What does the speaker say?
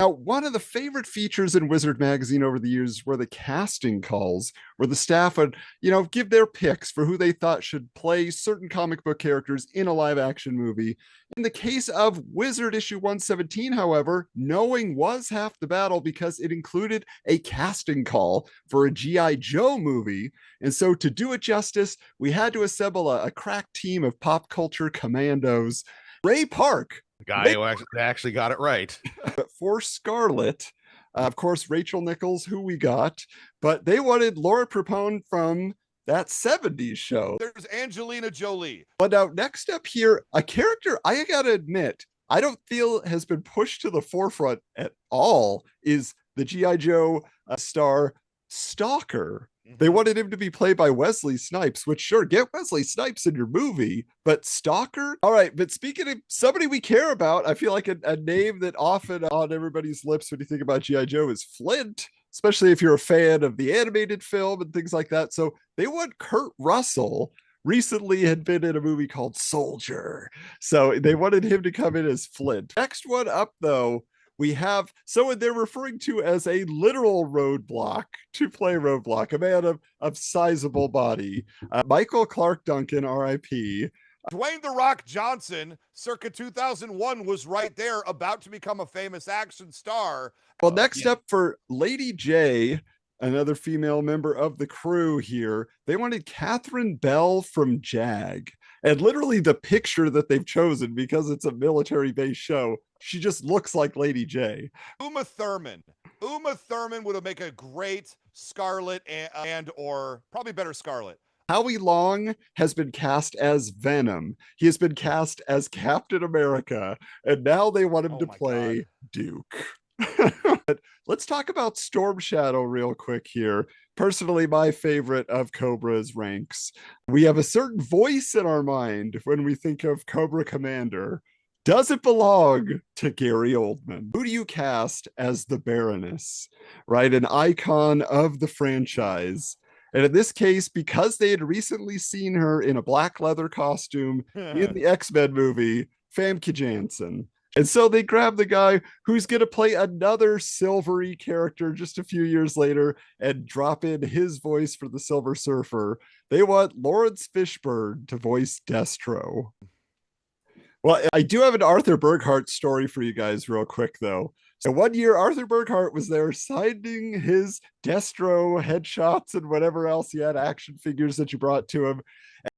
Now, one of the favorite features in Wizard magazine over the years were the casting calls, where the staff would, give their picks for who they thought should play certain comic book characters in a live action movie. In the case of Wizard issue 117, however, knowing was half the battle because it included a casting call for a G.I. Joe movie. And so, to do it justice, we had to assemble a crack team of pop culture commandos. Ray Park, The guy who actually got it right. for Scarlett. Of course, Rachel Nichols, who we got, but they wanted Laura Prepone from that 70s show. There's Angelina Jolie. But now, next up here, a character I gotta admit, I don't feel has been pushed to the forefront at all, is the G.I. Joe star Stalker. They wanted him to be played by Wesley Snipes, which sure, get Wesley Snipes in your movie, but Stalker? All right, but speaking of somebody we care about, I feel like a name that often on everybody's lips when you think about G.I. Joe is Flint, especially if you're a fan of the animated film and things like that. So they want Kurt Russell. Recently had been in a movie called Soldier. So they wanted him to come in as Flint. Next one up, though, we have someone they're referring to as a literal roadblock to play Roadblock, a man of sizable body. Michael Clark Duncan, RIP. Dwayne "The Rock" Johnson, circa 2001, was right there, about to become a famous action star. Well, next up for Lady Jaye, another female member of the crew here, they wanted Catherine Bell from JAG. And literally the picture that they've chosen, because it's a military-based show, she just looks like Lady Jaye. Uma Thurman. Uma Thurman would have made a great Scarlett and or probably better Scarlett. Howie Long has been cast as Venom. He has been cast as Captain America. And now they want him to play Duke. Let's talk about Storm Shadow real quick here. Personally, my favorite of Cobra's ranks. We have a certain voice in our mind when we think of Cobra Commander. Does it belong to Gary Oldman? Who do you cast as the Baroness, right? An icon of the franchise. And in this case, because they had recently seen her in a black leather costume in the X-Men movie, Famke Janssen. And so they grab the guy who's going to play another silvery character just a few years later and drop in his voice for the Silver Surfer. They want Lawrence Fishburne to voice Destro. Well, I do have an Arthur Burkhart story for you guys real quick, though. So one year, Arthur Burkhart was there signing his Destro headshots and whatever else he had, action figures that you brought to him.